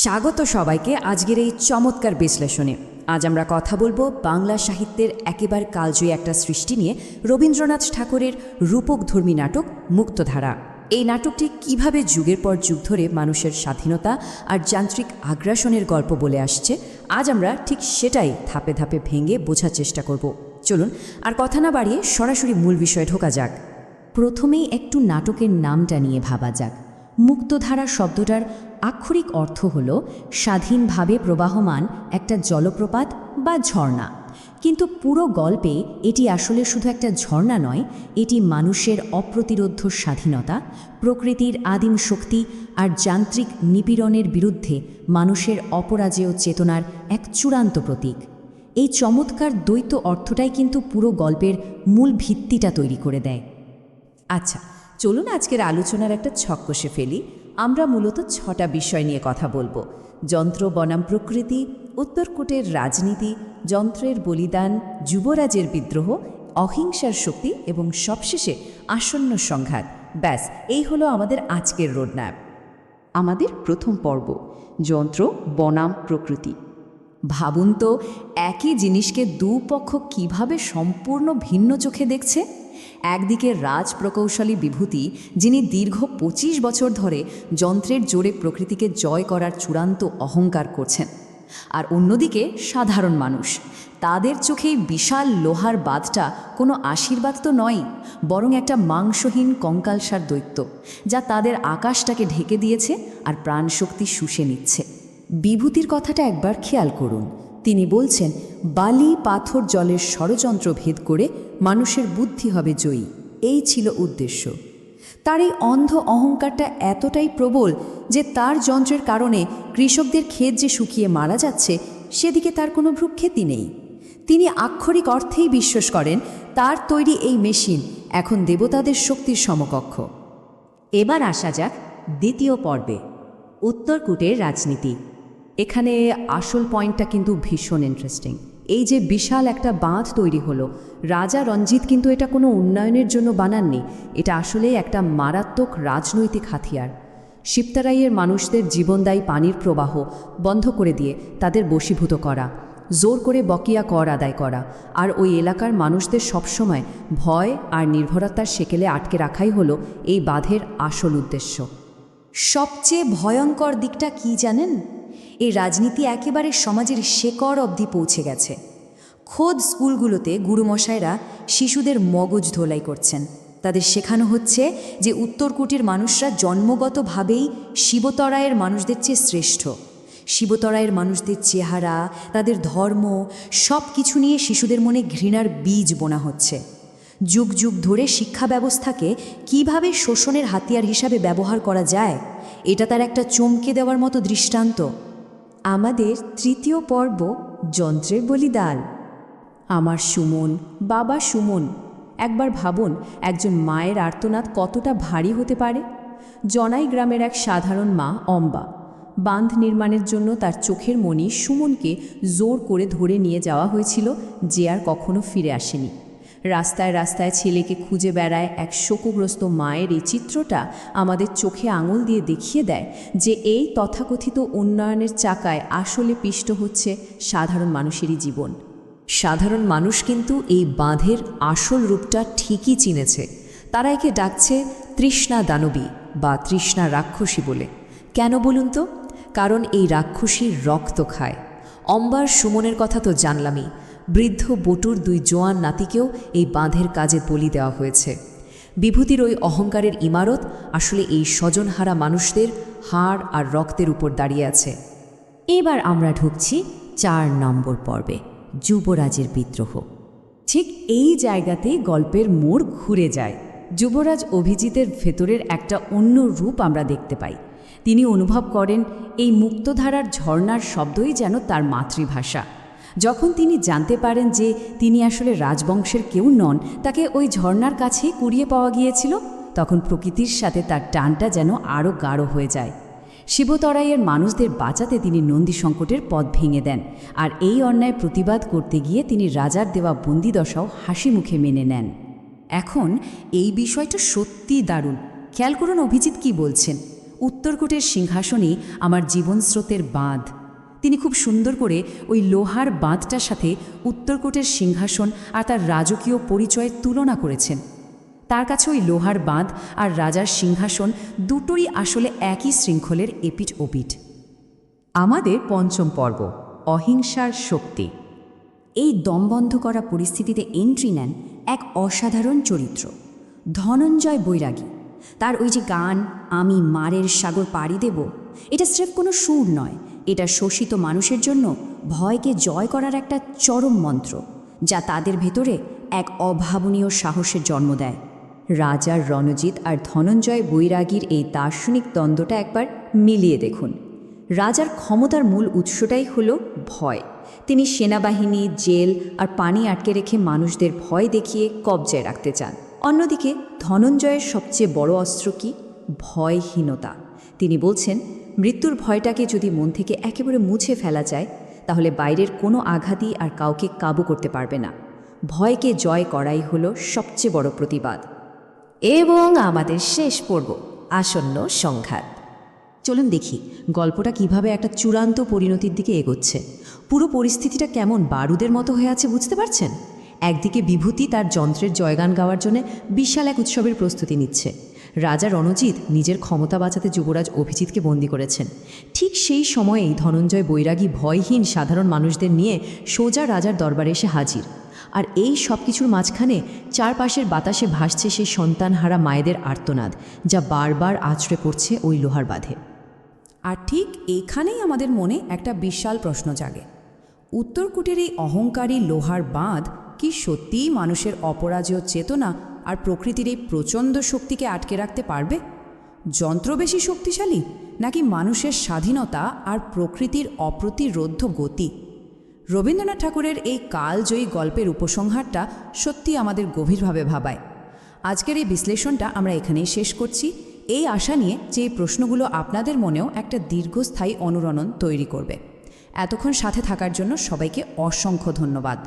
স্বাগত সবাইকে আজকের এই চমৎকার বিশ্লেষণে। আজ আমরা কথা বলবো বাংলা সাহিত্যের একেবারে কালজয়ী একটা সৃষ্টি নিয়ে, রবীন্দ্রনাথ ঠাকুরের রূপকধর্মী নাটক মুক্তধারা। এই নাটকটি কিভাবে যুগের পর যুগ ধরে মানুষের স্বাধীনতা আর যান্ত্রিক আগ্রাসনের গল্প বলে আসছে, আজ আমরা ঠিক সেটাই ধাপে ধাপে ভেঙে বোঝার চেষ্টা করব। চলুন আর কথা না বাড়িয়ে সরাসরি মূল বিষয়ে ঢোকা যাক। প্রথমেই একটু নাটকের নামটা নিয়ে ভাবা যাক। মুক্তধারা শব্দটার আক্ষরিক অর্থ হল স্বাধীনভাবে প্রবাহমান একটা জলপ্রপাত বা ঝর্ণা। কিন্তু পুরো গল্পে এটি আসলে শুধু একটা ঝর্ণা নয়, এটি মানুষের অপ্রতিরোধ্য স্বাধীনতা, প্রকৃতির আদিম শক্তি আর যান্ত্রিক নিপীড়নের বিরুদ্ধে মানুষের অপরাজেয় চেতনার এক চূড়ান্ত প্রতীক। এই চমৎকার দ্বৈত অর্থটাই কিন্তু পুরো গল্পের মূল ভিত্তিটা তৈরি করে দেয়। আচ্ছা, চলুন আজকের আলোচনার একটা ছক কষে ফেলি। আমরা মূলত 6টা বিষয় নিয়ে কথা বলবো: যন্ত্র বনাম প্রকৃতি, উত্তরকূটের রাজনীতি, যন্ত্রের বলিদান, যুবরাজের বিদ্রোহ, অহিংসার শক্তি এবং সবশেষে আসন্ন সংঘাত। ব্যাস, এই হলো আমাদের আজকের রোডম্যাপ। আমাদের প্রথম পর্ব, যন্ত্র বনাম প্রকৃতি। ভাবুন তো, একই জিনিসকে দুপক্ষ কিভাবে সম্পূর্ণ ভিন্ন চোখে দেখছে। একদিকে রাজ প্রকৌশলী বিভূতি, যিনি দীর্ঘ 25 বছর ধরে যন্ত্রের জোরে প্রকৃতিকে জয় করার চূড়ান্ত অহংকার করছেন, আর অন্যদিকে সাধারণ মানুষ। তাদের চোখেই বিশাল লোহার বাঁধটা কোনো আশীর্বাদ তো নয়, বরং একটা মাংসহীন কঙ্কালসার দৈত্য, যা তাদের আকাশটাকে ঢেকে দিয়েছে আর প্রাণশক্তি শুষে নিচ্ছে। বিভূতির কথাটা একবার খেয়াল করুন। তিনি বলছেন, বালি পাথর জলের ষড়যন্ত্র ভেদ করে মানুষের বুদ্ধি হবে জয়ী। এই ছিল উদ্দেশ্য। তার এই অন্ধ অহংকারটা এতটাই প্রবল যে তার যন্ত্রের কারণে কৃষকদের ক্ষেত যে শুকিয়ে মারা যাচ্ছে, সেদিকে তার কোনো ভ্রুক্ষেপই নেই। তিনি আক্ষরিক অর্থেই বিশ্বাস করেন তার তৈরি এই মেশিন এখন দেবতাদের শক্তির সমকক্ষ। এবার আসা যাক দ্বিতীয় পর্বে, উত্তরকূটের রাজনীতি। এখানে আসল পয়েন্টটা কিন্তু ভীষণ ইন্টারেস্টিং। এই যে বিশাল একটা বাঁধ তৈরি হলো, রাজা রঞ্জিত কিন্তু এটা কোনো উন্নয়নের জন্য বানাননি। এটা আসলে একটা মারাত্মক রাজনৈতিক হাতিয়ার। শিবতারাইয়ের মানুষদের জীবনদায়ী পানির প্রবাহ বন্ধ করে দিয়ে তাদের বশীভূত করা, জোর করে বকেয়া কর আদায় করা, আর ওই এলাকার মানুষদের সবসময় ভয় আর নির্ভরতার সেকেলে আটকে রাখাই হলো এই বাঁধের আসল উদ্দেশ্য। সবচেয়ে ভয়ঙ্কর দিকটা কি জানেন? এই রাজনীতি একেবারে সমাজের শেকড় অবধি পৌঁছে গেছে। খোদ স্কুলগুলোতে গুরুমশাইরা শিশুদের মগজ ধোলাই করছেন। তাদের শেখানো হচ্ছে যে উত্তরকূটের মানুষরা জন্মগতভাবেই শিবতরায়ের মানুষদের চেয়ে শ্রেষ্ঠ। শিবতরায়ের মানুষদের চেহারা, তাদের ধর্ম, সব কিছু নিয়ে শিশুদের মনে ঘৃণার বীজ বোনা হচ্ছে। যুগ যুগ ধরে শিক্ষা ব্যবস্থাকে কিভাবে শোষণের হাতিয়ার হিসাবে ব্যবহার করা যায়, এটা তার একটা চমকে দেওয়ার মতো দৃষ্টান্ত। আমাদের তৃতীয় পর্ব, যন্ত্রের বলিদান। আমার সুমন, বাবা সুমন। একবার ভাবুন, একজন মায়ের আর্তনাদ কতটা ভারী হতে পারে। জনাই গ্রামের এক সাধারণ মা অম্বা। বাঁধ নির্মাণের জন্য তার চোখের মণি সুমনকে জোর করে ধরে নিয়ে যাওয়া হয়েছিল, যে আর কখনো ফিরে আসেনি। রাস্তায় রাস্তায় ছেলেকে খুঁজে বেড়ায় এক শোকগ্রস্ত মায়ের এই চিত্রটা আমাদের চোখে আঙুল দিয়ে দেখিয়ে দেয় যে এই তথাকথিত উন্নয়নের চাকায় আসলে পিষ্ট হচ্ছে সাধারণ মানুষেরই জীবন। সাধারণ মানুষ কিন্তু এই বাঁধের আসল রূপটা ঠিকই চিনেছে। তারা একে ডাকছে তৃষ্ণা দানবী বা তৃষ্ণা রাক্ষসী বলে। কেন বলুন তো? কারণ এই রাক্ষসীর রক্ত খায়। অম্বার সুমনের কথা তো জানলামই। বৃদ্ধ বটুর 2 জোয়ান নাতিকেও এই বাঁধের কাজে বলি দেওয়া হয়েছে। বিভূতির ওই অহংকারের ইমারত আসলে এই স্বজনহারা মানুষদের হাড় আর রক্তের উপর দাঁড়িয়ে আছে। এবার আমরা ঢুকছি 4 নম্বর পর্বে, যুবরাজের বিদ্রোহ। ঠিক এই জায়গাতেই গল্পের মোড় ঘুরে যায়। যুবরাজ অভিজিতের ভেতরের একটা অন্য রূপ আমরা দেখতে পাই। তিনি অনুভব করেন এই মুক্তধারার ঝর্ণার শব্দই যেন তার মাতৃভাষা। যখন তিনি জানতে পারেন যে তিনি আসলে রাজবংশের কেউ নন, তাকে ওই ঝর্ণার কাছেই কুড়িয়ে পাওয়া গিয়েছিল, তখন প্রকৃতির সাথে তার টানটা যেন আরও গাঢ় হয়ে যায়। শিবতরাইয়ের মানুষদের বাঁচাতে তিনি নন্দী সংকটের পথ ভেঙে দেন, আর এই অন্যায় প্রতিবাদ করতে গিয়ে তিনি রাজার দেওয়া বন্দিদশাও হাসি মুখে মেনে নেন। এখন এই বিষয়টা সত্যিই দারুণ। খেয়াল করুন অভিজিৎ কি বলছেন। উত্তরকূটের সিংহাসনই আমার জীবনস্রোতের বাঁধ। তিনি খুব সুন্দর করে ওই লোহার বাঁধটার সাথে উত্তরকূটের সিংহাসন আর তার রাজকীয় পরিচয়ের তুলনা করেছেন। তার কাছে ওই লোহার বাঁধ আর রাজার সিংহাসন দুটোই আসলে একই শৃঙ্খলের এপিঠ ওপিঠ। আমাদের পঞ্চম পর্ব, অহিংসার শক্তি। এই দমবন্ধ করা পরিস্থিতিতে এন্ট্রি নেন এক অসাধারণ চরিত্র, ধনঞ্জয় বৈরাগী। তার ওই যে গান, আমি মারের সাগর পাড়ি দেব, এটা স্রেফ কোনো সুর নয়, এটা শোষিত মানুষের জন্য ভয়কে জয় করার একটা চরম মন্ত্র, যা তাদের ভেতরে এক অভাবনীয় সাহসের জন্ম দেয়। রাজার রণজিৎ আর ধনঞ্জয় বৈরাগীর এই দার্শনিক দ্বন্দ্বটা একবার মিলিয়ে দেখুন। রাজার ক্ষমতার মূল উৎসটাই হলো ভয়। তিনি সেনাবাহিনী, জেল আর পানি আটকে রেখে মানুষদের ভয় দেখিয়ে কবজায় রাখতে চান। অন্যদিকে ধনঞ্জয়ের সবচেয়ে বড় অস্ত্র কি? ভয়হীনতা। তিনি বলছেন, মৃত্যুর ভয়টাকে যদি মন থেকে একেবারে মুছে ফেলা যায়, তাহলে বাইরের কোনো আঘাতই আর কাউকে কাবু করতে পারবে না। ভয়কে জয় করাই হলো সবচেয়ে বড় প্রতিবাদ। এবং আমাদের শেষ পর্ব, আসন্ন সংঘাত। চলুন দেখি গল্পটা কিভাবে একটা চূড়ান্ত পরিণতির দিকে এগোচ্ছে। পুরো পরিস্থিতিটা কেমন বারুদের মতো হয়ে আছে বুঝতে পারছেন? একদিকে বিভূতি তার যন্ত্রের জয়গান গাওয়ার জন্য বিশাল এক উৎসবের প্রস্তুতি নিচ্ছে। রাজা রণজিৎ নিজের ক্ষমতা বাঁচাতে যুবরাজ অভিজিৎকে বন্দী করেছেন। ঠিক সেই সময়েই ধনঞ্জয় বৈরাগী ভয়হীন সাধারণ মানুষদের নিয়ে সোজা রাজার দরবারে এসে হাজির। আর এই সব কিছুর মাঝখানে চারপাশের বাতাসে ভাসছে সেই সন্তানহারা মায়েদের আর্তনাদ, যা বারবার আছড়ে পড়ছে ওই লোহার বাঁধে। আর ঠিক এখানেই আমাদের মনে একটা বিশাল প্রশ্ন জাগে। উত্তরকূটের এই অহংকারী লোহার বাঁধ কি সত্যিই মানুষের অপরাজেয় চেতনা আর প্রকৃতির এই প্রচণ্ড শক্তিকে আটকে রাখতে পারবে? যন্ত্র বেশি শক্তিশালী, নাকি মানুষের স্বাধীনতা আর প্রকৃতির অপ্রতিরোধ্য গতি? রবীন্দ্রনাথ ঠাকুরের এই কালজয়ী গল্পের উপসংহারটা সত্যি আমাদের গভীরভাবে ভাবায়। আজকের এই বিশ্লেষণটা আমরা এখানেই শেষ করছি, এই আশা নিয়ে যে এই প্রশ্নগুলো আপনাদের মনেও একটা দীর্ঘস্থায়ী অনুরণন তৈরি করবে। এতক্ষণ সাথে থাকার জন্য সবাইকে অসংখ্য ধন্যবাদ।